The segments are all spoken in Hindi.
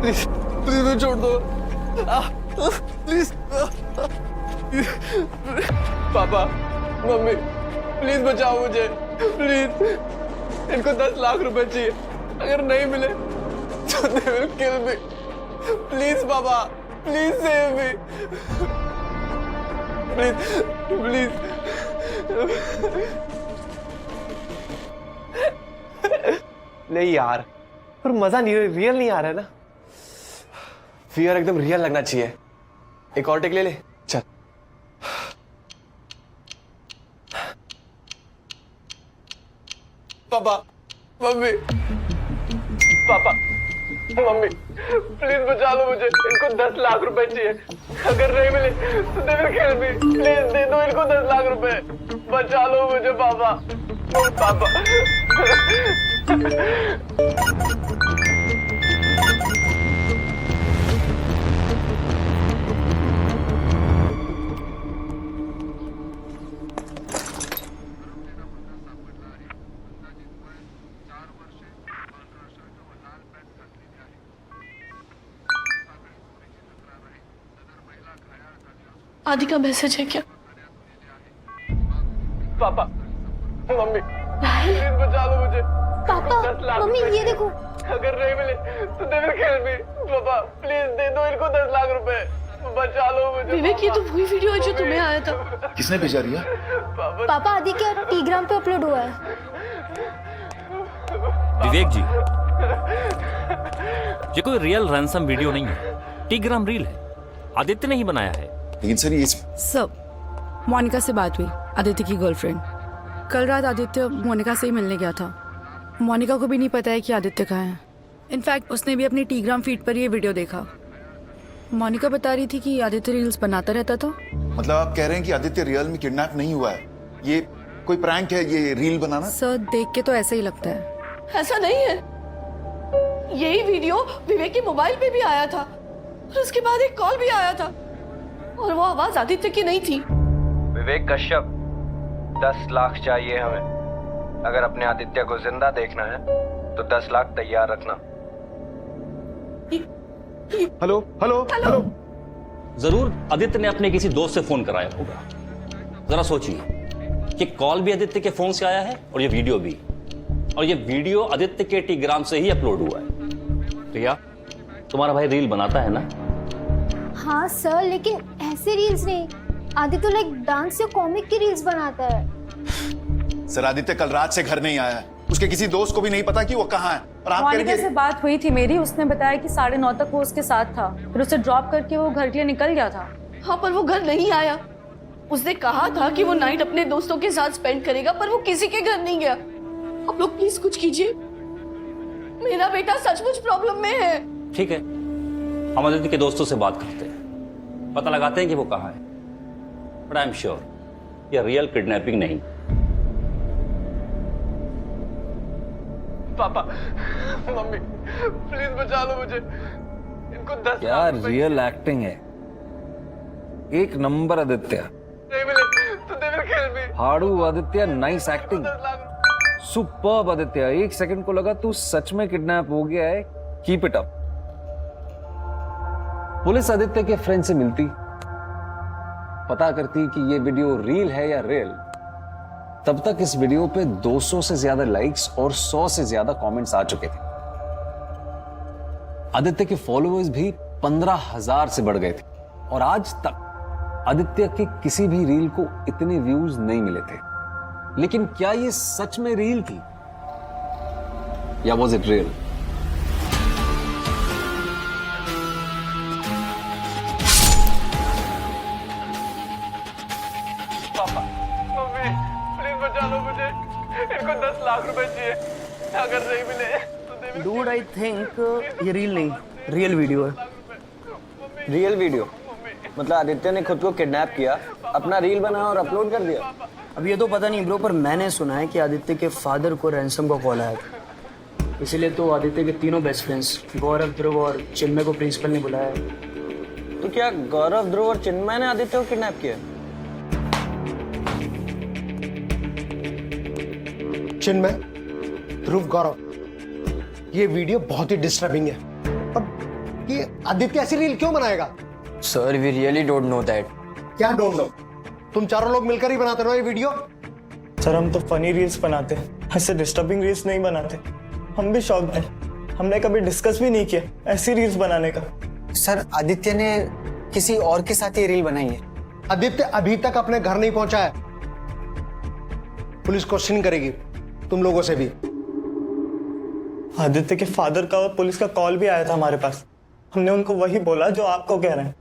प्लीज प्लीज मुझे छोड़ दो, प्लीज। पापा, मम्मी, प्लीज बचाओ मुझे, प्लीज। इनको 10 लाख रुपए चाहिए, अगर नहीं मिले तो they will kill me. Please पापा, please save me, please please. नहीं यार, पर मजा नहीं, रियल नहीं आ रहा है ना। फियर एकदम रियल लगना चाहिए। एक और टेक ले ले, चल। पापा, मम्मी, पापा, मम्मी, प्लीज बचा लो मुझे। इनको 10 लाख रुपए चाहिए, अगर नहीं मिले तो they will kill me. Please दे दो इनको 10 लाख रुपए, बचा लो मुझे पापा, पापा। आदि का मैसेज है क्या? पापा, मम्मी, प्लीज बचा लो मुझे। पापा, 10 लाख मम्मी रुपए ये देखो। अगर नहीं मिले तो दे विल किल मी। पापा प्लीज दे दो इनको 10 लाख रुपए, बचा लो मुझे। विवेक, ये तो वही वीडियो है जो तुम्हें आया था। किसने भेजा रिया? पापा आदि के टेलीग्राम पे अपलोड हुआ है। विवेक जी, ये कोई रियल रैंसम वीडियो नहीं है, टेलीग्राम रील है, आदित्य ने ही बनाया है। लेकिन सर ये सब मोनिका से बात हुई, आदित्य की गर्लफ्रेंड। कल रात आदित्य मोनिका से ही मिलने गया था। मोनिका को भी नहीं पता है कि आदित्य कहाँ है। इनफैक्ट उसने भी अपनी टेलीग्राम फीड पर ये वीडियो देखा। मोनिका बता रही थी कि आदित्य रील्स बनाता रहता था। मतलब आप कह रहे हैं कि आदित्य रियल में किडनैप नहीं हुआ है, ये कोई प्रैंक है, ये रील बनाना? सर देख के तो ऐसा ही लगता है। ऐसा नहीं है, यही वीडियो विवेक के मोबाइल पे भी आया था और उसके बाद एक कॉल भी आया था और वो आवाज आदित्य की नहीं थी। विवेक कश्यप, 10 लाख चाहिए हमें। अगर अपने आदित्य को जिंदा देखना है तो 10 लाख तैयार रखना। Hello hello hello. जरूर आदित्य ने अपने किसी दोस्त से फोन कराया होगा। जरा सोचिए कि कॉल भी आदित्य के फोन से आया है और ये वीडियो भी, और ये वीडियो आदित्य के टेलीग्राम से ही अपलोड हुआ है। तो या तुम्हारा भाई रील बनाता है ना? हाँ सर, लेकिन ऐसे रील्स नहीं। आदित्य लाइक डांस या कॉमिक की रील्स बनाता है। सर आदित्य कल रात से घर नहीं आया है, उसके किसी दोस्त को भी नहीं पता कि वो कहाँ है। और आप मोनिका से बात हुई थी मेरी, उसने बताया कि 9:30 तक वो उसके साथ था, फिर उसे ड्रॉप करके वो घर के लिए निकल गया था। हाँ, पर वो घर नहीं आया। उसने कहा था कि वो नाइट अपने दोस्तों के साथ स्पेंड करेगा, पर वो किसी के घर नहीं गया। आप लोग प्लीज कुछ कीजिए, मेरा बेटा सचमुच प्रॉब्लम में है। ठीक है, हम आदित्य के दोस्तों से बात करते हैं, पता लगाते हैं कि वो कहाँ है। बट आई एम श्योर ये रियल किडनैपिंग नहीं। पापा, मम्मी, प्लीज बचा लो मुझे। इनको 10 क्या लाख रुपए रियल एक्टिंग है, एक नंबर आदित्य। नहीं मिले तो दे विल किल मी। हाड़ू Aditya, nice acting, 10 lakh. Superb Aditya. एक सेकंड को लगा तू सच में किडनैप हो गया है। Keep it up. Police Aditya के फ्रेंड से मिलती, पता करती कि ये वीडियो रील है या रियल। तब तक इस वीडियो पे 200 से ज्यादा लाइक्स और 100 से ज्यादा कमेंट्स आ चुके थे। आदित्य के फॉलोअर्स भी 15,000 से बढ़ गए थे और आज तक आदित्य के किसी भी रील को इतने व्यूज नहीं मिले थे। लेकिन क्या ये सच में रील थी या वॉज इट रियल? पापा, मम्मी, प्लीज बचा लो मुझे। इनको 10 लाख रुपए चाहिए, अगर नहीं मिले तो they will. Dude I think ये रील नहीं, रियल वीडियो है। रियल वीडियो मतलब आदित्य ने खुद को किडनैप किया, अपना रील बनाया और अपलोड कर दिया। अब ये तो पता नहीं ब्रो, पर मैंने सुना है कि आदित्य के फादर को रैंसम का कॉल आया था। इसीलिए तो आदित्य के तीनों बेस्ट फ्रेंड्स गौरव, ध्रुव और चिन्मय को प्रिंसिपल ने बुलाया है। तो क्या गौरव, ध्रुव और चिन्मय ने आदित्य को किडनैप किया? चिन्मय, ध्रुव, गौरव, ये वीडियो बहुत ही डिस्टर्बिंग है और कि आदित्य ऐसी रील क्यों बनाएगा? Sir we really don't know that. क्या डोंट नो? तुम चारों लोग मिलकर ही बनाते हो ये वीडियो? सर हम तो फनी रील्स बनाते, ऐसे डिस्टर्बिंग रील्स नहीं बनाते। हम भी शौक है, हमने कभी डिस्कस भी नहीं किया ऐसी रील्स बनाने का। सर आदित्य ने किसी और के साथ ये रील बनाई है। आदित्य अभी तक अपने घर नहीं पहुंचा है। पुलिस क्वेश्चन करेगी तुम लोगों से भी। आदित्य के फादर का और पुलिस का कॉल भी आया था हमारे पास। हमने उनको वही बोला जो आपको कह रहे हैं।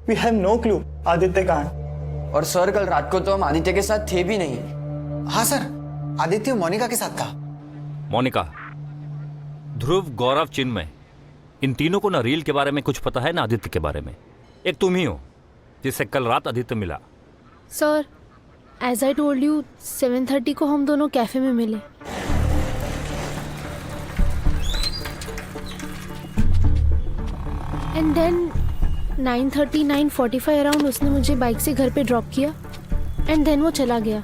We have no clue Aditya कहाँ है। और सर कल रात को तो हम आदित्य के साथ थे भी नहीं। हाँ सर, आदित्य मोनिका के साथ था। मोनिका, ध्रुव, गौरव, चिन्मय, इन तीनों को ना रील के बारे में कुछ पता है ना आदित्य के बारे में। एक तुम ही हो जिससे कल रात आदित्य मिला। Sir as I told you 7:30 को हम दोनों कैफे में मिले। एंड देन 9:30 9:45 अराउंड उसने मुझे बाइक से घर पे ड्रॉप किया एंड देन वो चला गया।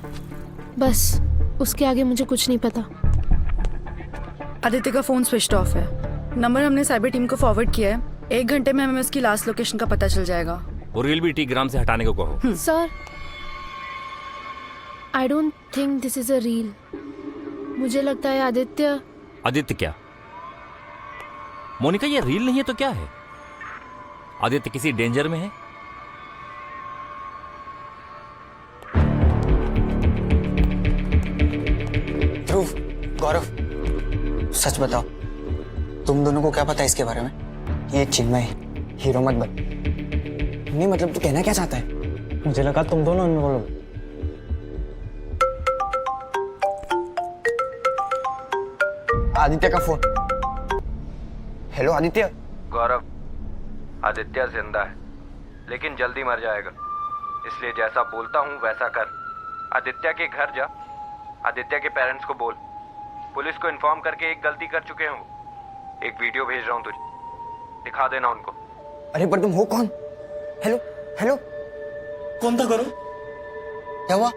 बस उसके आगे मुझे कुछ नहीं पता। आदित्य का फ़ोन स्विच ऑफ है। नंबर हमने साइबर टीम को फॉरवर्ड किया है। 1 घंटे में हमें उसकी लास्ट लोकेशन का पता चल जाएगा। वो रील भी टीग्राम से हटाने को कहो। Sir I don't think this is a reel. मुझे लगता है आदित्य। आदित्य क्या? मोनिका, ये रील नहीं है तो क्या है? आदित्य किसी डेंजर में है? ध्रुव, गौरव, सच बताओ तुम दोनों को क्या पता है इसके बारे में? ये चिन्मय हीरो मत बन। नहीं मतलब तू कहना क्या चाहता है? मुझे लगा तुम दोनों इन्वॉल्व। आदित्य का फोन। हेलो आदित्य। गौरव, आदित्य जिंदा है लेकिन जल्दी मर जाएगा, इसलिए जैसा बोलता हूँ वैसा कर। आदित्य के घर जा, आदित्य के पेरेंट्स को बोल, पुलिस को इन्फॉर्म करके एक गलती कर चुके हैं वो। एक वीडियो भेज रहा हूँ तुझे, दिखा देना उनको। अरे पर तुम हो कौन? हेलो हेलो, कौन था करो? क्या हुआ?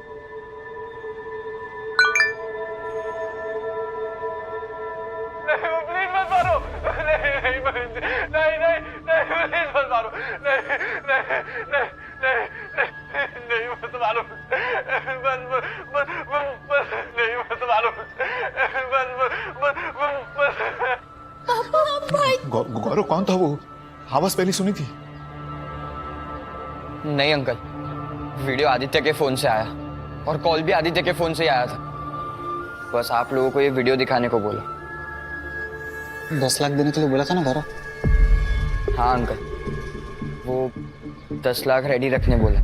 प्लीज मत मारो। नहीं नहीं नहीं नहीं नहीं प्लीज मत मारो। नहीं नहीं नहीं नहीं नहीं मत मारो। बस बस बस नहीं मत मारो। बस बस पापा भाई। गौरव कौन था वो? आवाज पहले सुनी थी। नहीं अंकल, वीडियो आदित्य के फोन से आया और कॉल भी आदित्य के फोन से ही आया था। बस आप लोगों को ये वीडियो दिखाने को बोला। 10 लाख देने के लिए बोला था ना गौरव? हाँ अंकल, वो 10 लाख रेडी रखने बोला।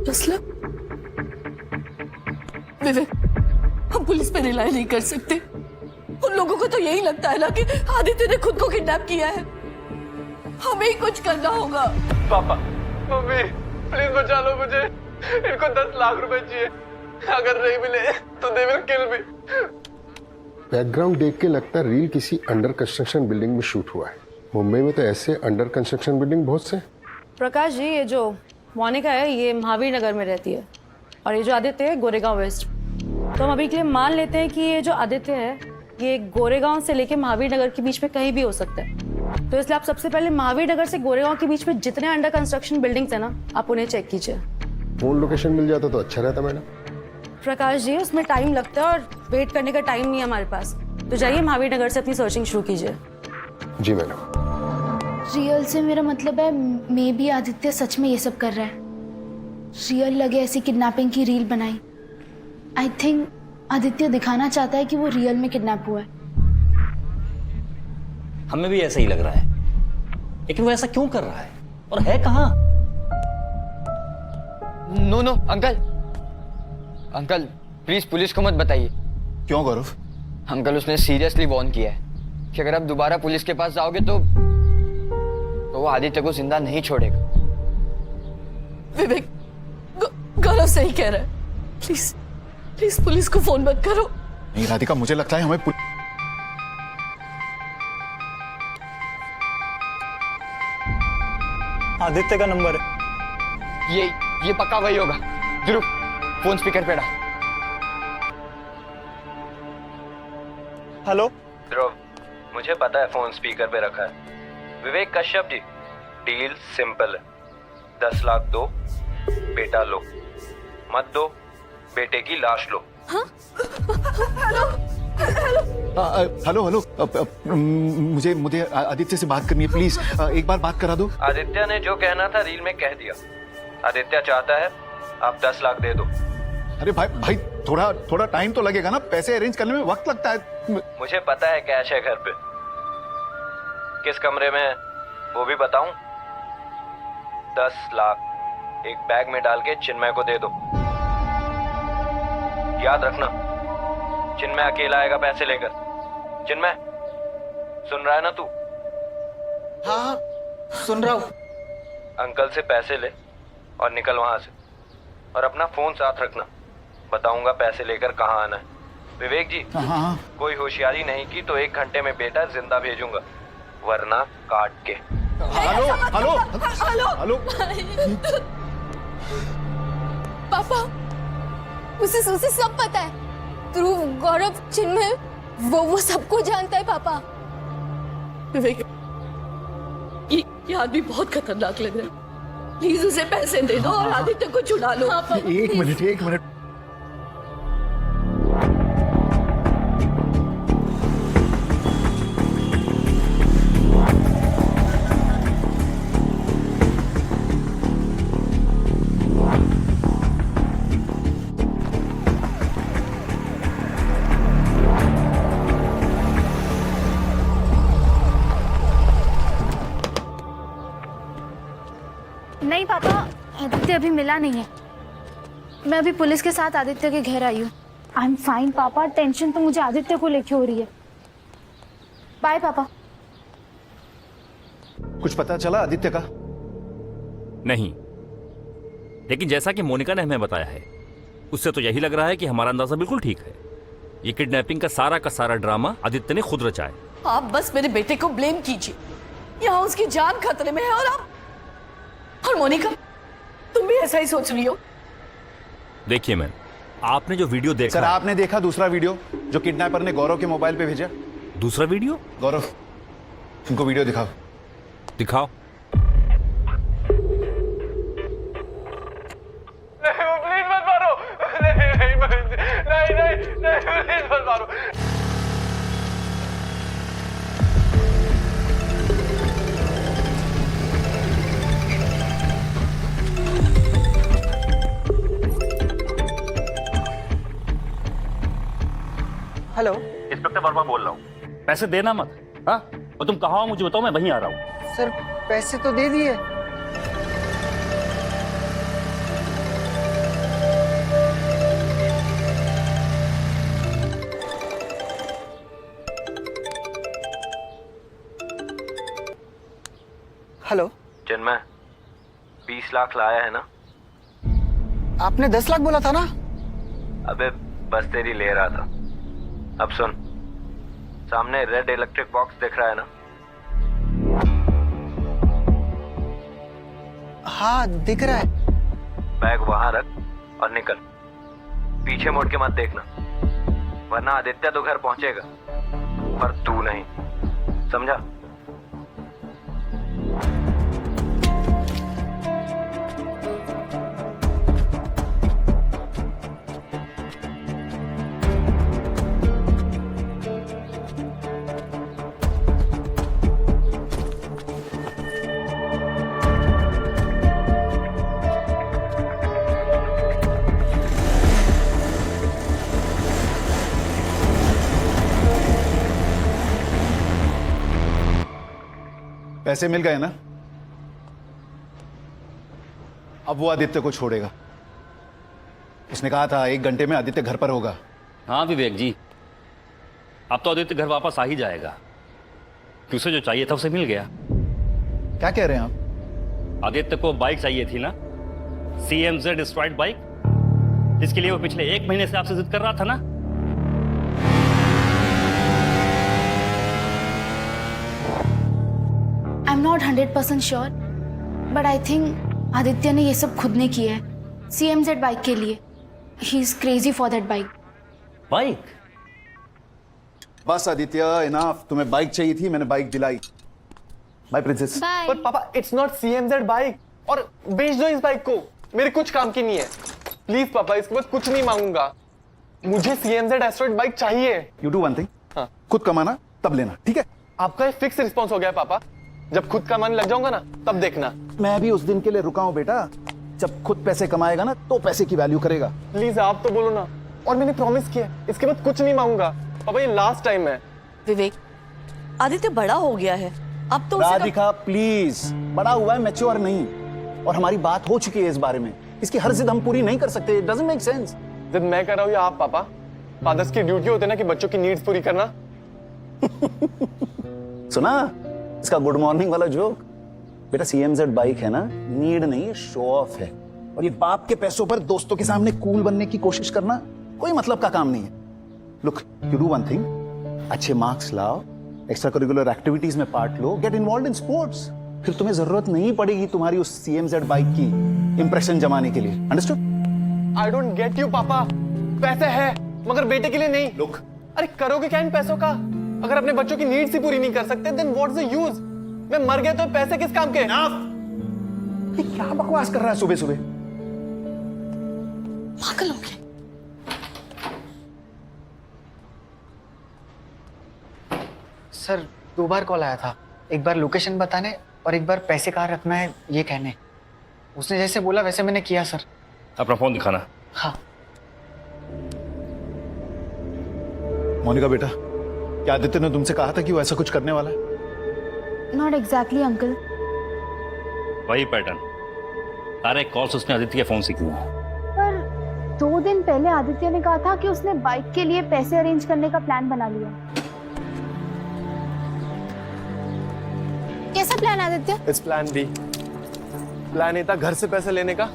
10 लाख? विवेक, हम पुलिस पे रिलाय नहीं कर सकते। उन लोगों को तो यही लगता है ना कि आदित्य ने खुद को किडनैप किया है। हमें ही कुछ करना होगा। पापा, मम्मी, प्लीज बचा लो मुझे। इनको 10 लाख रुपए चाहिए। अगर नहीं मिले तो they will kill me. Background देख के लगता है रील किसी अंडर कंस्ट्रक्शन बिल्डिंग में शूट हुआ है। मुंबई में तो ऐसे अंडर कंस्ट्रक्शन बिल्डिंग बहुत से। प्रकाश जी, ये जो मोनिका है ये महावीर नगर में रहती है और ये जो आदित्य है गोरेगांव वेस्ट। तो हम अभी के लिए मान लेते हैं कि ये जो आदित्य है ये गोरेगांव से लेके महावीर नगर के बीच में कहीं भी हो सकता है। तो इसलिए आप सबसे पहले महावीर नगर से गोरेगांव के बीच में जितने अंडर कंस्ट्रक्शन बिल्डिंग्स है ना, आप उन्हें चेक कीजिए। फोन लोकेशन मिल जाता तो अच्छा रहता मैडम। प्रकाश जी, उसमें टाइम लगता है और वेट करने का टाइम नहीं है हमारे पास। तो जाइए महावीर नगर से अपनी सर्चिंग शुरू कीजिए। जी मैडम। रियल से मेरा मतलब है मे बी आदित्य सच में ये सब कर रहा है। रियल लगे ऐसी किडनैपिंग की रील बनाई। आई थिंक आदित्य दिखाना चाहता है कि वो रियल में किडनैप हुआ है। हमें भी ऐसा ही लग रहा है, लेकिन वो ऐसा क्यों कर रहा है और है कहां? No no uncle, uncle please police को मत बताइए। क्यों गौरव? अंकल उसने सीरियसली वार्न किया है कि अगर आप दोबारा पुलिस के पास जाओगे तो वो आदित्य को जिंदा नहीं छोड़ेगा। विवेक, गौरव सही कह रहा है। प्लीज प्लीज पुलिस को फोन मत करो। नहीं राधिका, मुझे लगता है हमें आदित्य का नंबर है। ये पक्का वही होगा। ध्रुव, फोन स्पीकर पे डाल। हेलो ध्रुव, मुझे पता है फोन स्पीकर पे रखा है, विवेक कश्यप जी, डील सिंपल है। 10 लाख दो, बेटा लो। मत दो, बेटे की लाश लो। हेलो हेलो मुझे मुझे आदित्य से बात करनी है प्लीज, एक बार बात करा दो। आदित्य ने जो कहना था रील में कह दिया। आदित्य चाहता है आप 10 लाख दे दो। अरे भाई थोड़ा टाइम तो लगेगा ना, पैसे अरेंज करने में वक्त लगता है। मुझे पता है कैश है घर पे। किस कमरे में है वो भी बताऊं? 10 लाख एक बैग में डाल के चिन्मय को दे दो। याद रखना, चिन्मय अकेला आएगा पैसे लेकर। चिन्मय, सुन रहा है ना तू? हाँ सुन रहा हूँ। अंकल से पैसे ले और निकल वहां से, और अपना फोन साथ रखना। बताऊंगा पैसे लेकर कहाँ आना है। विवेक जी, हाँ कोई होशियारी नहीं की तो 1 घंटे में बेटा जिंदा भेजूंगा, वरना काट के। हेलो हेलो हेलो पापा, उसे सब पता है। ध्रुव, गौरव, चिन्मय, वो सबको जानता है पापा। विवेक, ये आदमी बहुत खतरनाक लग रहा है। प्लीज उसे पैसे दे दो और आदित्य को छुड़ा लो। एक मिनट। नहीं पापा, आदित्य अभी मिला नहीं है। मैं अभी पुलिस के साथ आदित्य के घर आई हूँ। आई एम फाइन पापा, टेंशन तो मुझे आदित्य को लेके हो रही है। बाय पापा। कुछ पता चला आदित्य का? नहीं, लेकिन जैसा कि मोनिका ने हमें बताया है, उससे तो यही लग रहा है कि हमारा अंदाजा बिल्कुल ठीक है। ये किडनैपिंग का सारा ड्रामा आदित्य ने खुद रचा है। आप बस मेरे बेटे को ब्लेम कीजिए। यहाँ उसकी जान खतरे में है और मोनिका, तुम भी ऐसा ही सोच रही हो? देखिए मैम, आपने जो वीडियो देखा। सर, आपने देखा दूसरा वीडियो जो किडनैपर ने गौरव के मोबाइल पे भेजा? दूसरा वीडियो? गौरव, उनको वीडियो दिखाओ। दिखाओ। प्लीज मत मारो। नहीं प्लीज मत मारो। हेलो, इंस्पेक्टर वर्मा बोल रहा हूँ। पैसे देना मत। हाँ, और तुम कहाँ हो मुझे बताओ, मैं वहीं आ रहा हूँ। सर पैसे तो दे दिए। हेलो चिन्मय, 20 लाख लाया है ना? आपने 10 लाख बोला था ना? अबे बस तेरी ले रहा था। अब सुन, सामने रेड इलेक्ट्रिक बॉक्स दिख रहा है ना? हाँ दिख रहा है। बैग वहां रख और निकल। पीछे मुड़ के मत देखना, वरना आदित्य तो घर पहुंचेगा पर तू नहीं। समझा? पैसे मिल गए ना? अब वो आदित्य को छोड़ेगा। उसने कहा था 1 घंटे में आदित्य घर पर होगा। हाँ विवेक जी, अब तो आदित्य घर वापस आ ही जाएगा। कि उसे जो चाहिए था उसे मिल गया। क्या कह रहे हैं आप? आदित्य को बाइक चाहिए थी ना, CMZ स्ट्राइड बाइक, जिसके लिए वो पिछले 1 महीने से आपसे जिद कर रहा था ना। I am not 100% sure, but I think Aditya ने ये सब खुद ने किया है CMZ बाइक के लिए। He is crazy for that bike. Bike? बस आदित्य, इनफ। तुम्हें बाइक चाहिए थी, मैंने बाइक दिलाई। Bye princess. पर पापा इट्स नॉट CMZ बाइक, और बेच दो इस बाइक को, मेरे कुछ काम की नहीं है। प्लीज पापा, इसके बाद कुछ नहीं मांगूंगा, मुझे CMZ एस्ट्रॉइड बाइक चाहिए। यू डू वन थिंग, हाँ। खुद कमाना तब लेना, ठीक है? आपका एक फिक्स रिस्पॉन्स हो गया है पापा, जब खुद कमाने लग जाऊंगा ना तब देखना। मैं भी उस दिन के लिए रुका हूं बेटा, जब खुद पैसे कमाएगा ना तो पैसे की वैल्यू करेगा। प्लीज आप तो बोलो ना, और मैंने प्रॉमिस किया इसके बाद कुछ नहीं मांगूंगा। पापा ये लास्ट टाइम है। विवेक, आदित्य बड़ा हो गया है, अब तो उसे राधिका प्लीज, बड़ा हुआ है, मैच्योर नहीं, और हमारी बात हो चुकी है इस बारे में। इसकी हर जिद हम पूरी नहीं कर सकते, इट डजंट मेक सेंस। जिद मैं कर रहा हूँ या आप पापा? फादर्स की ड्यूटी होती है ना कि बच्चों की नीड्स पूरी करना। सुना इसका गुड मॉर्निंग वाला जोक? बेटा CMZ बाइक है ना, नीड नहीं, शो ऑफ है। और ये बाप के पैसों पर दोस्तों के सामने कूल बनने की कोशिश करना कोई मतलब का काम नहीं है। Look, you do one thing, अच्छे मार्क्स लाओ, एक्स्ट्रा करिकुलर एक्टिविटीज में part low, get involve in sports, फिर तुम्हें जरूरत नहीं पड़ेगी तुम्हारी उस CMZ बाइक की इंप्रेशन जमाने के लिए। Understood? I don't get you पापा, पैसे है मगर बेटे के लिए नहीं। लुक, अरे करोगे क्या इन पैसों का? अगर अपने बच्चों की नीड्स ही पूरी नहीं कर सकते, देन व्हाट्स द यूज? मैं मर गया तो पैसे किस काम के? ये क्या बकवास कर रहा है सुबह सुबह? पागल हो गए। सर 2 बार कॉल आया था, एक बार लोकेशन बताने और एक बार पैसे कहाँ रखना है ये कहने। उसने जैसे बोला वैसे मैंने किया सर। अपना फोन दिखाना। हाँ। मोनिका बेटा, क्या आदित्य ने तुमसे कहा था कि वो ऐसा कुछ करने वाला है? Not exactly uncle. वही पैटर्न, सारे कॉल्स उसने आदित्य के फोन से किए। पर 2 दिन पहले आदित्य ने कहा था कि उसने बाइक के लिए पैसे अरेंज करने का प्लान बना लिया। कैसा plan Aditya? It's plan B। Plan A था घर से पैसे लेने का,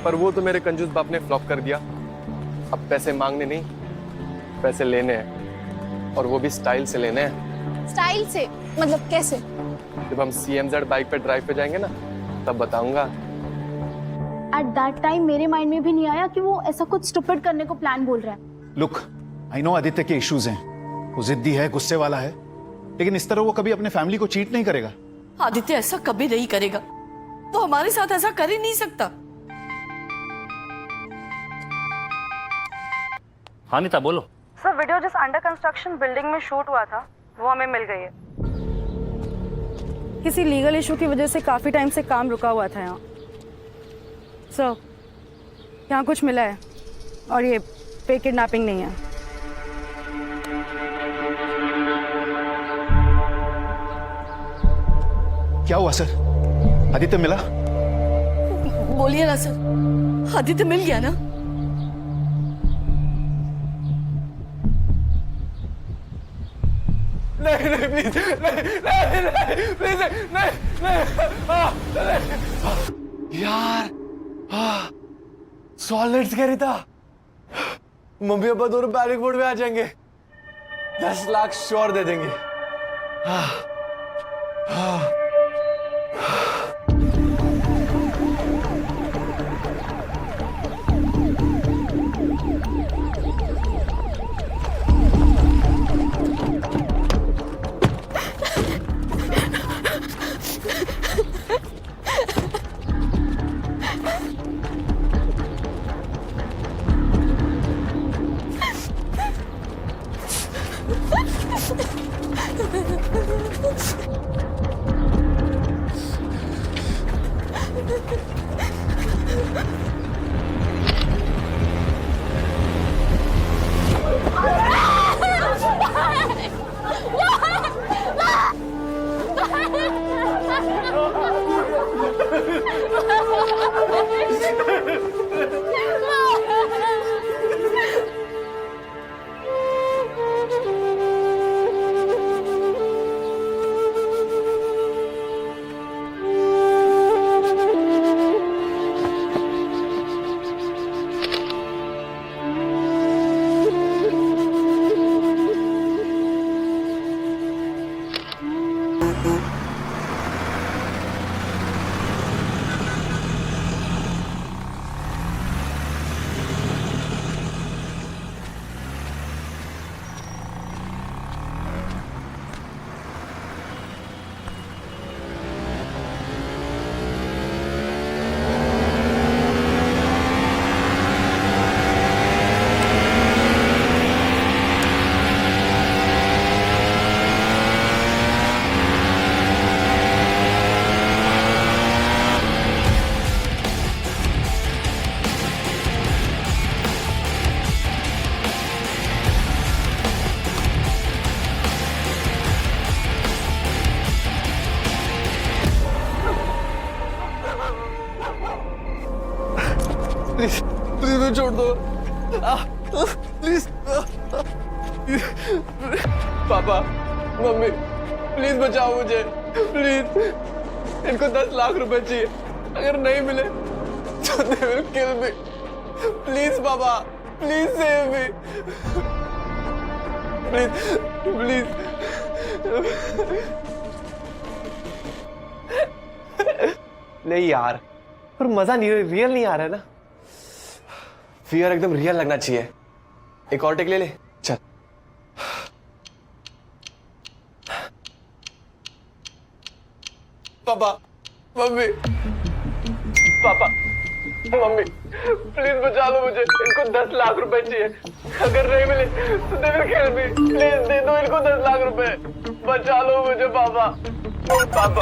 पर वो तो मेरे कंजूस बाप ने फ्लॉप कर दिया। अब पैसे मांगने नहीं, पैसे लेने हैं, और वो भी स्टाइल से लेने हैं। स्टाइल से मतलब कैसे? जब हम CMZ बाइक पे ड्राइव पे जाएंगे ना तब बताऊंगा। एट दैट टाइम मेरे माइंड में भी नहीं आया कि वो ऐसा कुछ स्टूपिड करने को प्लान बोल रहा है। लुक, आई नो आदित्य के इश्यूज हैं, वो जिद्दी है, गुस्से वाला है, लेकिन इस तरह वो कभी अपने फैमिली को चीट नहीं करेगा। आदित्य ऐसा कभी नहीं करेगा, वो हमारे साथ ऐसा कर ही नहीं सकता। हाँ नीता बोलो। सर वीडियो जिस अंडर कंस्ट्रक्शन बिल्डिंग में शूट हुआ था वो हमें मिल गई है। किसी लीगल इशू की वजह से काफ़ी टाइम से काम रुका हुआ था यहाँ। सर यहाँ कुछ मिला है, और ये पे किडनैपिंग नहीं है। क्या हुआ सर? आदित्य मिला? बोलिए ना सर, आदित्य मिल गया ना? नहीं नहीं प्लीज, नहीं नहीं नहीं प्लीज, नहीं नहीं। यार सॉलिड्स कह रही था, मम्मी पापा दोनों पैनिक मोड में आ जाएंगे। 10 लाख श्योर दे देंगे। मुझे छोड़ दो प्लीज। पापा मम्मी प्लीज बचाओ मुझे प्लीज। इनको 10 लाख रुपए चाहिए, अगर नहीं मिले तो they will kill me. Please पापा please save me please please. नहीं यार, पर मजा नहीं, रियल नहीं आ रहा है ना। फियर एकदम रियल लगना चाहिए। एक और टेक ले ले, चल। Papa mummy papa mummy please बचा लो मुझे। इनको 10 लाख रुपए चाहिए, अगर नहीं मिले तो they will kill me. Please दे दो इनको 10 लाख रुपए, बचा लो मुझे पापा। पापा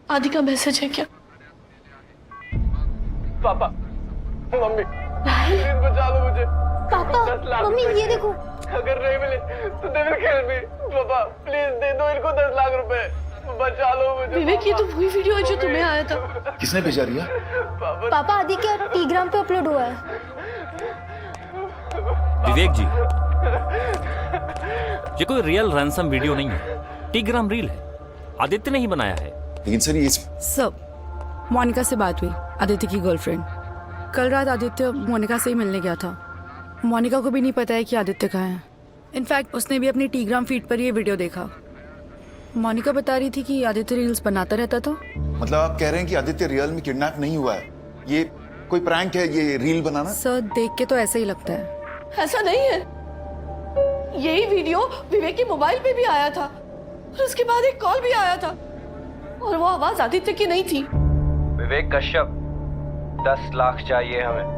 आदि का मैसेज है क्या? पापा मम्मी प्लीज बचा लो मुझे। पापा 10 लाख मम्मी रुपए ये देखो। अगर नहीं मिले तो दे विल किल मी। पापा प्लीज दे दो इनको 10 लाख रुपए, बचा लो मुझे। विवेक, ये तो वही वीडियो है जो तुम्हें आया था। किसने भेजा रिया? पापा आदि का टेलीग्राम पे अपलोड हुआ है। विवेक जी, ये कोई रियल रैंसम वीडियो नहीं है, टेलीग्राम रील है, आदित्य ने ही बनाया है। लेकिन सर ये सब मोनिका से बात हुई, आदित्य की गर्लफ्रेंड। कल रात आदित्य मोनिका से ही मिलने गया था। मोनिका को भी नहीं पता है कि आदित्य कहाँ है। इनफैक्ट उसने भी अपनी टेलीग्राम फीड पर ये वीडियो देखा। मोनिका बता रही थी कि आदित्य रील्स बनाता रहता था। मतलब आप कह रहे हैं कि आदित्य रियल में किडनैप नहीं हुआ है, ये कोई प्रैंक है, ये रील बनाना? सर देख के तो ऐसा ही लगता है। ऐसा नहीं है, यही वीडियो विवेक के मोबाइल पे भी आया था और उसके बाद एक कॉल भी आया था और वो आवाज आदित्य की नहीं थी। विवेक कश्यप, 10 लाख चाहिए हमें।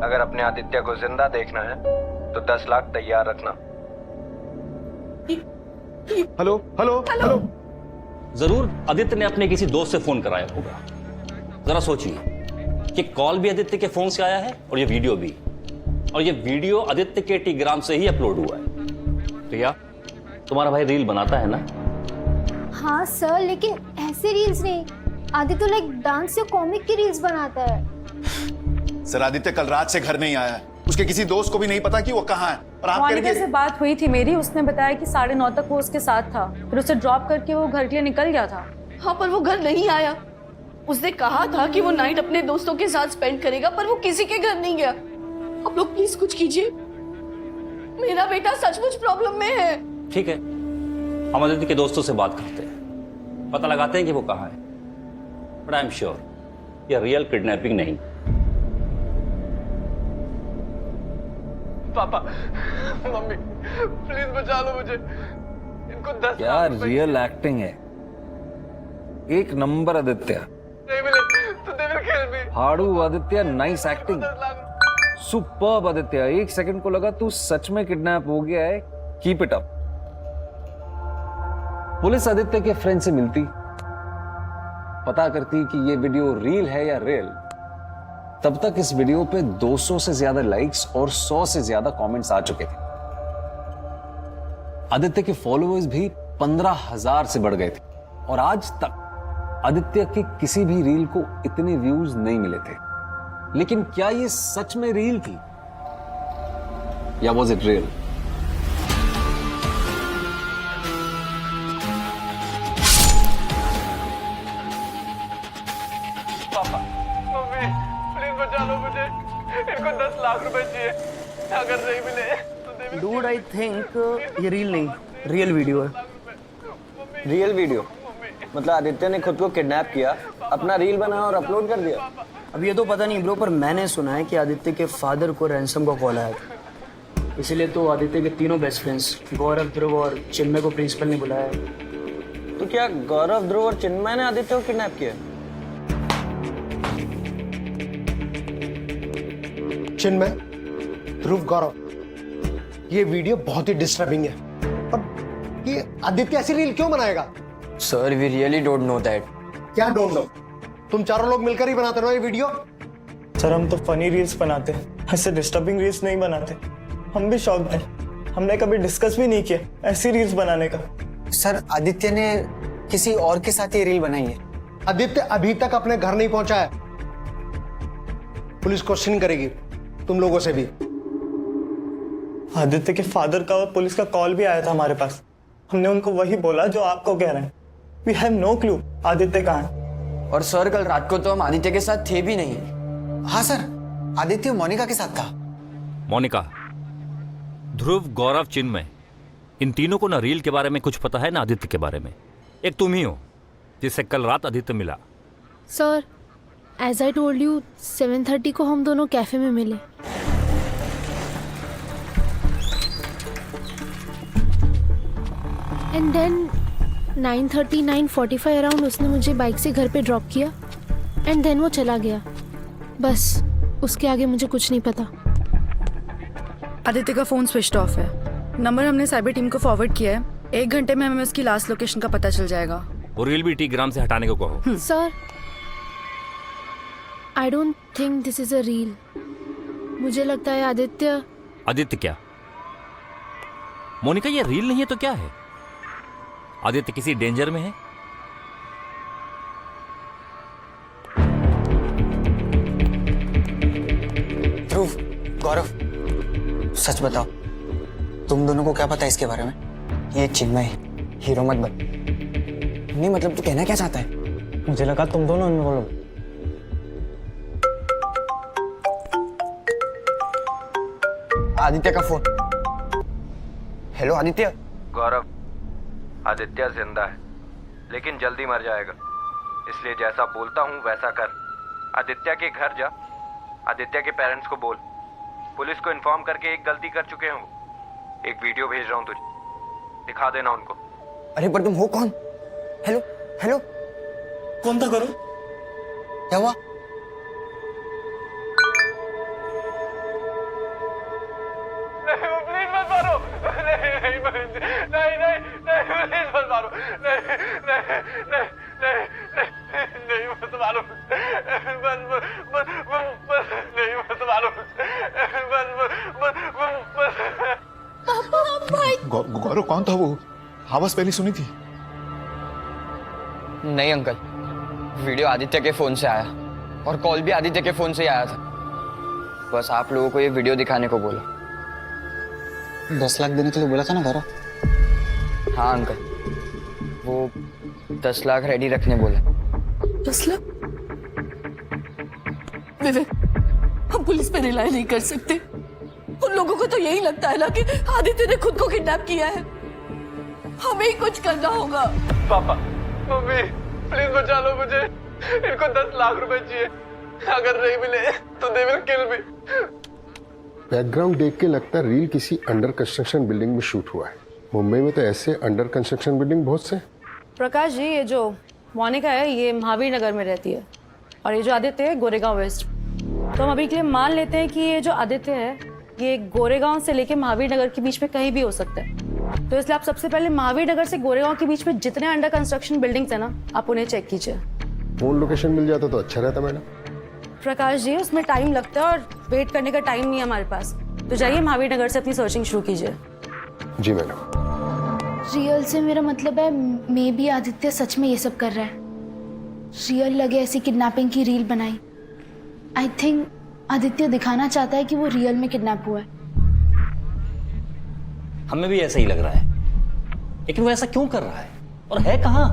अगर अपने आदित्य को जिंदा देखना है तो 10 लाख तैयार रखना। Hello hello hello. जरूर आदित्य ने अपने किसी दोस्त से फोन कराया होगा। जरा सोचिए कि कॉल भी आदित्य के फोन से आया है और ये वीडियो भी, और ये वीडियो आदित्य के टेलीग्राम से ही अपलोड हुआ है। प्रिया, तुम्हारा भाई रील बनाता है ना? हाँ सर, लेकिन ऐसे रील्स नहीं। आदित्य तो लाइक डांस या कॉमिक की रील्स बनाता है। सर आदित्य कल रात से घर नहीं आया है, उसके किसी दोस्त को भी नहीं पता कि वो कहाँ है। और आप मोनिका से बात हुई थी मेरी, उसने बताया कि 9:30 तक वो उसके साथ था, फिर उसे ड्रॉप करके वो घर के लिए निकल गया था। हाँ, पर वो घर नहीं आया। उसने कहा था कि वो नाइट अपने दोस्तों के साथ स्पेंड करेगा, पर वो किसी के घर नहीं गया। आप लोग प्लीज कुछ कीजिए, मेरा बेटा सचमुच प्रॉब्लम में है। ठीक है, हम आदित्य के दोस्तों से बात करते हैं, पता लगाते हैं कि वो कहाँ है। बट आई एम श्योर ये रियल किडनैपिंग नहीं। पापा मम्मी प्लीज बचा लो मुझे। इनको 10 क्या लाख रुपए रियल एक्टिंग है, एक नंबर आदित्य। नहीं मिले तो दे विल किल मी। हाड़ू Aditya, nice acting, 10 lakh superb Aditya. एक सेकंड को लगा तू सच में किडनैप हो गया है। Keep it up. Police Aditya के फ्रेंड से मिलती, पता करती कि ये वीडियो रील है या रियल। तब तक इस वीडियो पे 200 से ज्यादा लाइक्स और 100 से ज्यादा कमेंट्स आ चुके थे। आदित्य के फॉलोअर्स भी 15,000 से बढ़ गए थे और आज तक आदित्य के किसी भी रील को इतने व्यूज नहीं मिले थे। लेकिन क्या ये सच में रील थी या was it real? Mummy please बचा लो मुझे। इनको 10 लाख रुपए चाहिए, अगर नहीं मिले तो they will. Dude I think ये रील नहीं, रियल वीडियो है। रियल वीडियो मतलब आदित्य ने खुद को किडनैप किया, अपना रील बनाया और अपलोड कर दिया। अब ये तो पता नहीं ब्रो, पर मैंने सुना है कि आदित्य के फादर को रैंसम का कॉल आया था, इसीलिए तो आदित्य के तीनों बेस्ट फ्रेंड्स गौरव, ध्रुव और चिन्मय को प्रिंसिपल ने बुलाया। तो क्या गौरव, ध्रुव और चिन्मय ने आदित्य को किडनैप किया? चिन्मय, ध्रुव, गौरव, ये वीडियो बहुत ही डिस्टर्बिंग है और कि आदित्य ऐसी रील क्यों बनाएगा? Sir we really don't know that. क्या डोंट नो? तुम चारों लोग मिलकर ही बनाते हो ये वीडियो? सर हम तो फनी रील्स बनाते हैं, ऐसे डिस्टर्बिंग रील्स नहीं बनाते। हम भी शौक हैं, हमने कभी डिस्कस भी नहीं किया ऐसी रील्स बनाने का। सर आदित्य ने किसी और के साथ ये रील बनाई है। आदित्य अभी तक अपने घर नहीं पहुंचा है। पुलिस क्वेश्चन करेगी तुम लोगों से भी। आदित्य के फादर का और पुलिस का कॉल भी आया था हमारे पास। हमने उनको वही बोला जो आपको कह रहे हैं। We have no clue Aditya कहाँ है। और सर कल रात को तो हम आदित्य के साथ थे भी नहीं। हाँ सर, आदित्य मोनिका के साथ था। मोनिका, ध्रुव, गौरव, चिन्मय, इन तीनों को ना रील के बारे में कुछ पता है ना आदित्य के बारे में। एक तुम ही हो जिससे कल रात आदित्य मिला। Sir as I told you 7:30 को हम दोनों कैफे में मिले। एंड देन 9:30 9:45 अराउंड उसने मुझे बाइक से घर पे ड्रॉप किया एंड देन वो चला गया। बस उसके आगे मुझे कुछ नहीं पता। आदित्य का फ़ोन स्विच ऑफ है। नंबर हमने साइबर टीम को फॉरवर्ड किया है। 1 घंटे में हमें उसकी लास्ट लोकेशन का पता चल जाएगा। वो रील भी टीग्राम से हटाने को कहो। Sir I don't think this is a reel. मुझे लगता है आदित्य आदित्य क्या? मोनिका ये रील नहीं है तो क्या है? आदित्य किसी डेंजर में है? ध्रुव, गौरव, सच बताओ तुम दोनों को क्या पता है इसके बारे में? ये चिन्मय हीरो मत बन। नहीं मतलब तू कहना क्या चाहता है? मुझे लगा तुम दोनों में बोलो। आदित्य का फोन। हेलो आदित्य। गौरव, आदित्य जिंदा है लेकिन जल्दी मर जाएगा, इसलिए जैसा बोलता हूँ वैसा कर। आदित्य के घर जा, आदित्य के पेरेंट्स को बोल। पुलिस को इन्फॉर्म करके एक गलती कर चुके हैं वो। एक वीडियो भेज रहा हूँ तुझे, दिखा देना उनको। अरे पर तुम हो कौन? हेलो हेलो, कौन था करो? क्या हुआ? प्लीज मत मारो। नहीं प्लीज मत मारो। नहीं मत मारो। नहीं मत मारो। पापा भाई। गौरव कौन था वो? आवाज पहले सुनी थी। नहीं अंकल, वीडियो आदित्य के फोन से आया और कॉल भी आदित्य के फोन से ही आया था। बस आप लोगों को ये वीडियो दिखाने को बोला। 10 लाख देने के लिए बोला था ना गौरव? हाँ अंकल, वो 10 लाख रेडी रखने बोला। 10 लाख? विवेक, हम पुलिस पे रिलाय नहीं कर सकते। उन लोगों को तो यही लगता है ना कि आदित्य ने खुद को किडनैप किया है। हमें ही कुछ करना होगा। पापा, मम्मी, प्लीज बचा लो मुझे। इनको 10 लाख रुपए चाहिए। अगर नहीं मिले तो they will kill me. Background देख के लगता है रील किसी अंडर कंस्ट्रक्शन बिल्डिंग में शूट हुआ है। मुंबई में तो ऐसे अंडर कंस्ट्रक्शन बिल्डिंग बहुत से। प्रकाश जी, ये जो मोनिका है ये महावीर नगर में रहती है और ये जो आदित्य है गोरेगांव वेस्ट। तो हम अभी के लिए मान लेते हैं कि ये जो आदित्य है ये गोरेगांव से लेके महावीर नगर के बीच में कहीं भी हो सकता है। तो इसलिए आप सबसे पहले महावीर नगर से गोरेगांव के बीच में जितने अंडर कंस्ट्रक्शन बिल्डिंग्स है ना, आप उन्हें चेक कीजिए। फोन लोकेशन मिल जाता तो अच्छा रहता मैडम। प्रकाश जी, उसमें टाइम लगता है और वेट करने का टाइम नहीं है हमारे पास। तो जाइए महावीर नगर से अपनी सर्चिंग शुरू कीजिए। जी मैडम। रियल से मेरा मतलब है मे बी आदित्य सच में ये सब कर रहा है। रियल लगे ऐसी किडनैपिंग की रील बनाई। आई थिंक आदित्य दिखाना चाहता है कि वो रियल में किडनैप हुआ है। हमें भी ऐसा ही लग रहा है, लेकिन वो ऐसा क्यों कर रहा है और है कहां?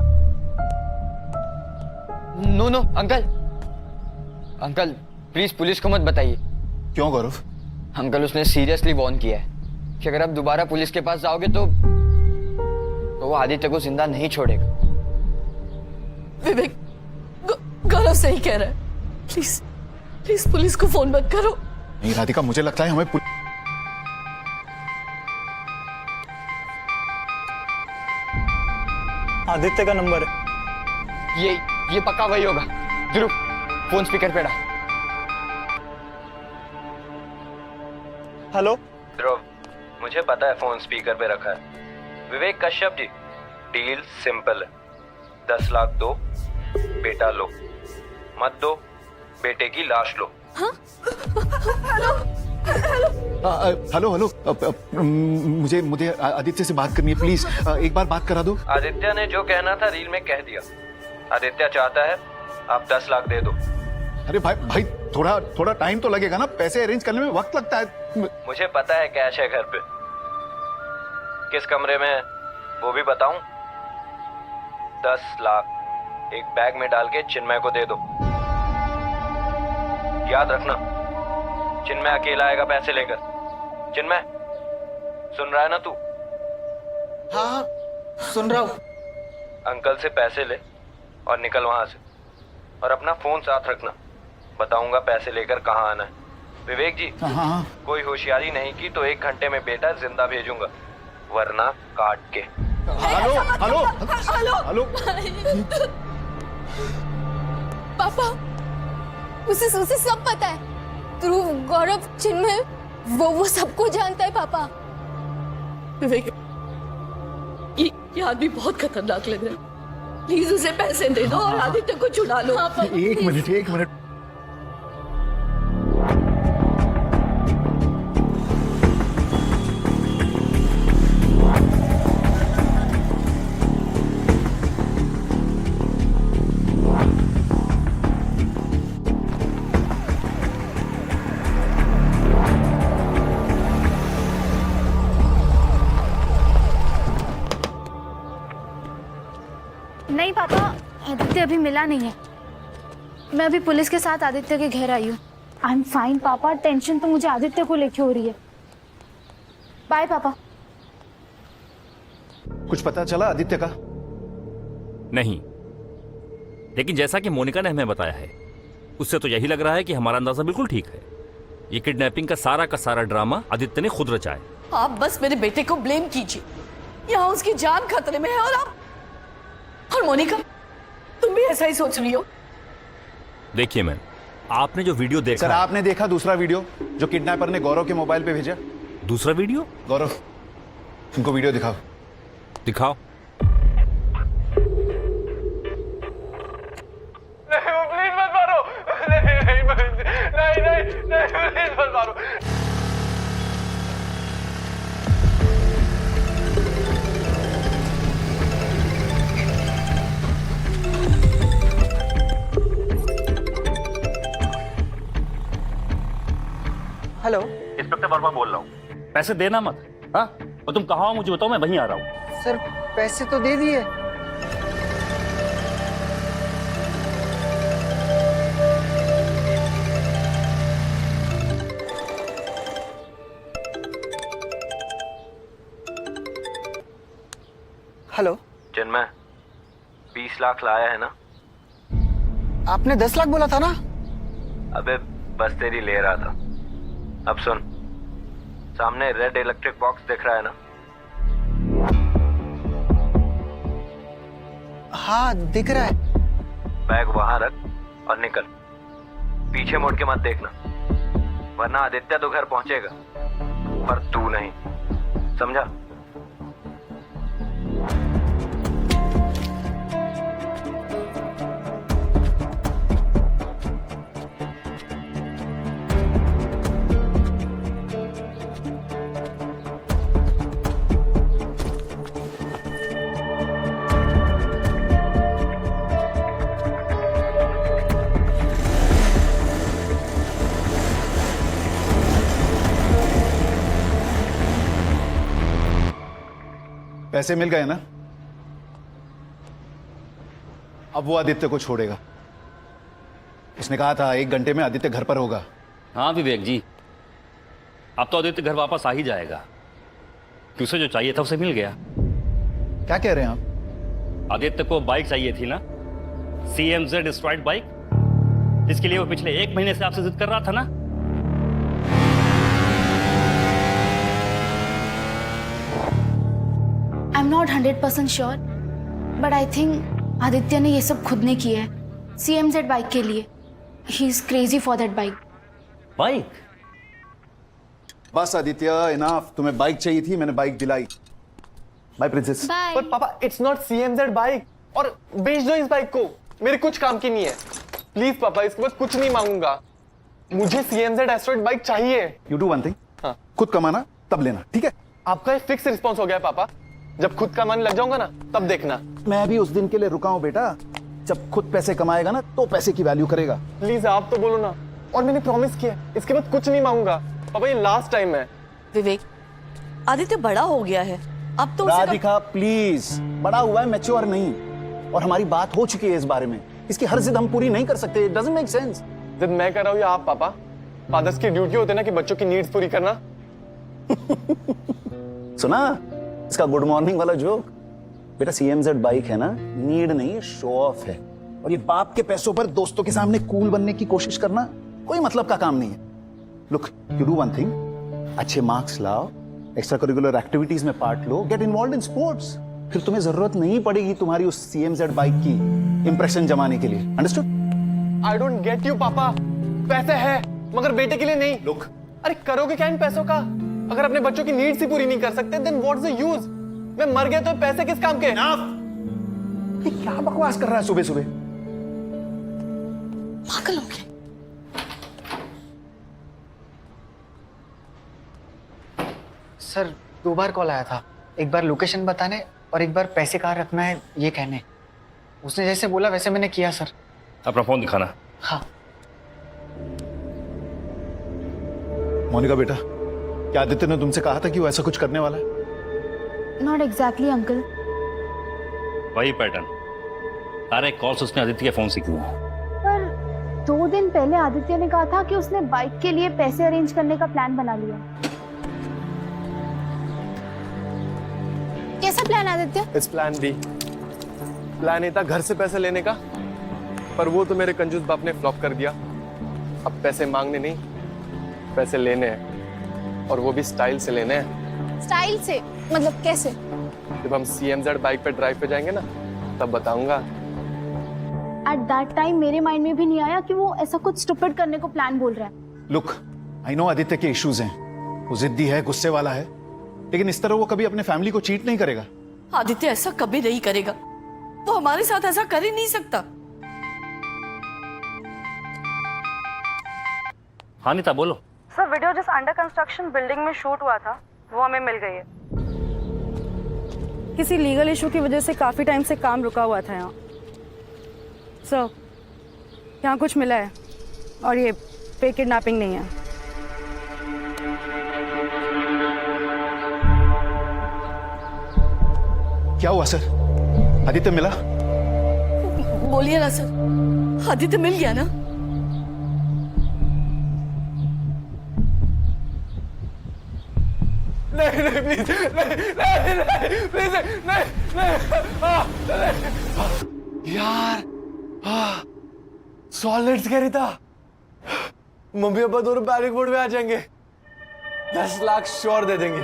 No no uncle, uncle please police को मत बताइए। क्यों गौरव? अंकल उसने सीरियसली वॉर्न किया है कि अगर आप दोबारा पुलिस के पास जाओगे तो वो आदित्य को जिंदा नहीं छोड़ेगा। विवेक, गौरव सही कह रहा है। प्लीज प्लीज पुलिस को फोन मत करो। नहीं राधिका, मुझे लगता है हमें आदित्य का नंबर है। ये पक्का वही होगा। ध्रुव, फोन स्पीकर पे डाल। हेलो ध्रुव, मुझे पता है फोन स्पीकर पे रखा है, विवेक कश्यप जी, डील सिंपल है। 10 लाख दो, बेटा लो, मत दो, बेटे की लाश लो। हेलो हेलो मुझे मुझे आदित्य से बात करनी है प्लीज, एक बार बात करा दो। आदित्य ने जो कहना था रील में कह दिया। आदित्य चाहता है आप 10 लाख दे दो। अरे भाई थोड़ा टाइम तो लगेगा ना, पैसे अरेंज करने में वक्त लगता है। मुझे पता है कैश है घर पे, किस कमरे में है वो भी बताऊं। 10 लाख एक बैग में डाल के चिन्मय को दे दो। याद रखना, चिन्मय अकेला आएगा पैसे लेकर। चिन्मय, सुन रहा है ना तू? हाँ सुन रहा हूँ। अंकल से पैसे ले और निकल वहां से, और अपना फोन साथ रखना। बताऊंगा पैसे लेकर कहाँ आना है। विवेक जी, हाँ। कोई होशियारी नहीं की तो 1 घंटे में बेटा जिंदा भेजूंगा, वरना काट के। हेलो। पापा उसे सब पता है। ध्रुव, गौरव, चिन्मय, वो सबको जानता है पापा। विवेक, ये आदमी बहुत खतरनाक लग रहा है। प्लीज उसे पैसे दे दो और आदित्य को छुड़ा लो। एक मिनट। नहीं पापा, आदित्य अभी मिला नहीं है। मैं अभी पुलिस के साथ आदित्य के घर आई हूँ। आई एम फाइन पापा, टेंशन तो मुझे आदित्य को लेके हो रही है। बाय पापा। कुछ पता चला आदित्य का? नहीं, लेकिन जैसा कि मोनिका ने हमें बताया है, उससे तो यही लग रहा है कि हमारा अंदाजा बिल्कुल ठीक है। ये किडनैपिंग का सारा ड्रामा आदित्य ने खुद रचा है। आप बस मेरे बेटे को ब्लेम कीजिए। यहाँ उसकी जान खतरे में है और मोनिका, तुम भी ऐसा ही सोच रही हो? देखिए मैम, आपने जो वीडियो देखा। सर, आपने देखा दूसरा वीडियो जो किडनैपर ने गौरव के मोबाइल पे भेजा? दूसरा वीडियो? गौरव, तुमको वीडियो दिखाओ। दिखाओ। प्लीज मत मारो। नहीं प्लीज मत मारो। हेलो, इंस्पेक्टर वर्मा बोल रहा हूँ। पैसे देना मत। हाँ, और तुम कहाँ हो मुझे बताओ, मैं वहीं आ रहा हूँ। सर पैसे तो दे दिए। हेलो, चिन्मय, 20 लाख लाया है ना? आपने 10 लाख बोला था ना? अबे बस तेरी ले रहा था। अब सुन, सामने रेड इलेक्ट्रिक बॉक्स दिख रहा है ना? हाँ दिख रहा है। बैग वहां रख और निकल। पीछे मुड़ के मत देखना, वरना आदित्य तो घर पहुंचेगा पर तू नहीं। समझा? पैसे मिल गए ना? अब वो आदित्य को छोड़ेगा। उसने कहा था 1 घंटे में आदित्य घर पर होगा। हाँ विवेक जी, अब तो आदित्य घर वापस आ ही जाएगा। कि उसे जो चाहिए था उसे मिल गया। क्या कह रहे हैं आप? आदित्य को बाइक चाहिए थी ना, CMZ स्ट्राइड बाइक, जिसके लिए वो पिछले 1 महीने से आपसे जिद कर रहा था ना। I am not 100% sure, but I think Aditya ने ये सब खुद ने किया है। CMZ बाइक के लिए। He is crazy for that bike. Bike? बस आदित्य, इनफ। तुम्हें बाइक चाहिए थी, मैंने बाइक दिलाई। Bye princess. पर पापा इट्स नॉट CMZ बाइक, और बेच दो इस बाइक को, मेरे कुछ काम की नहीं है। प्लीज पापा, इसके बाद कुछ नहीं मांगूंगा, मुझे CMZ एस्ट्रॉइड बाइक चाहिए। यू डू वन थिंग, खुद कमाना तब लेना, ठीक है? आपका एक फिक्स रिस्पॉन्स हो गया है पापा, जब खुद कमाने लग जाऊंगा ना तब देखना। मैं भी उस दिन के लिए रुका हूं बेटा, जब खुद पैसे कमाएगा ना तो पैसे की वैल्यू करेगा। प्लीज आप तो बोलो ना, और मैंने प्रॉमिस किया इसके बाद कुछ नहीं मांगूंगा पापा, ये लास्ट टाइम है। विवेक, आदित्य बड़ा हो गया है, अब तो उसे राधिका प्लीज, बड़ा हुआ है, मैच्योर नहीं, और हमारी बात हो चुकी है इस बारे में। इसकी हर जिद हम पूरी नहीं कर सकते, इट डजंट मेक सेंस। जिद मैं कर रहा हूँ या आप पापा? फादर्स की ड्यूटी होती है ना कि बच्चों की नीड्स पूरी करना। सुना इसका गुड मॉर्निंग वाला जोक? बेटा CMZ बाइक है ना, नीड नहीं शो ऑफ है, और ये बाप के पैसों पर दोस्तों के सामने कूल बनने की कोशिश करना कोई मतलब का काम नहीं है। Look, you do one thing, अच्छे मार्क्स लाओ, एक्स्ट्रा करिकुलर एक्टिविटीज में part low, get involve in sports, फिर तुम्हें जरूरत नहीं पड़ेगी तुम्हारी उस CMZ बाइक की इंप्रेशन जमाने के लिए। Understood? I don't get you पापा, पैसे है मगर बेटे के लिए नहीं। लुक, अरे करोगे क्या इन पैसों का? अगर अपने बच्चों की नीड्स ही पूरी नहीं कर सकते, देन व्हाट्स द यूज? मैं मर गया तो पैसे किस काम के? ये क्या बकवास कर रहा है सुबह सुबह? पागल हो गया। सर 2 बार कॉल आया था, एक बार लोकेशन बताने और एक बार पैसे कहाँ रखना है ये कहने। उसने जैसे बोला वैसे मैंने किया सर। अपना फोन दिखाना। हाँ। मोनिका बेटा, क्या आदित्य ने तुमसे कहा था कि वो ऐसा कुछ करने वाला है? Not exactly uncle. वही पैटर्न, सारे कॉल्स उसने आदित्य के फोन से किए हैं। पर 2 दिन पहले आदित्य ने कहा था कि उसने बाइक के लिए पैसे अरेंज करने का प्लान बना लिया। कैसा plan Aditya? It's plan B. Plan A था घर से पैसे लेने का, पर वो तो मेरे कंजूस बाप ने फ्लॉप कर दिया। अब पैसे मांगने नहीं, पैसे लेने हैं, और वो भी स्टाइल से लेने हैं। स्टाइल से मतलब कैसे? जब हम CMZ बाइक पे ड्राइव पे जाएंगे ना तब बताऊंगा। एट दैट टाइम मेरे माइंड में भी नहीं आया कि वो ऐसा कुछ स्टूपिड करने को प्लान बोल रहा है। लुक, आई नो आदित्य के इश्यूज हैं, वो जिद्दी है, गुस्से वाला है, लेकिन इस तरह वो कभी अपने फैमिली को चीट नहीं करेगा। आदित्य ऐसा कभी नहीं करेगा, वो हमारे साथ ऐसा कर ही नहीं सकता। हाँ नीता बोलो। सर वीडियो जिस अंडर कंस्ट्रक्शन बिल्डिंग में शूट हुआ था वो हमें मिल गई है। किसी लीगल इशू की वजह से काफी टाइम से काम रुका हुआ था यहाँ। सर यहाँ कुछ मिला है, और ये फेक किडनैपिंग नहीं है। क्या हुआ सर? आदित्य मिला? बोलिए ना सर, आदित्य मिल गया ना? नहीं नहीं प्लीज, नहीं नहीं प्लीज, नहीं। यार सॉलिड्स कह रही था, मम्मी पापा दोनों पैनिक मोड में आ जाएंगे, 10 लाख श्योर दे देंगे।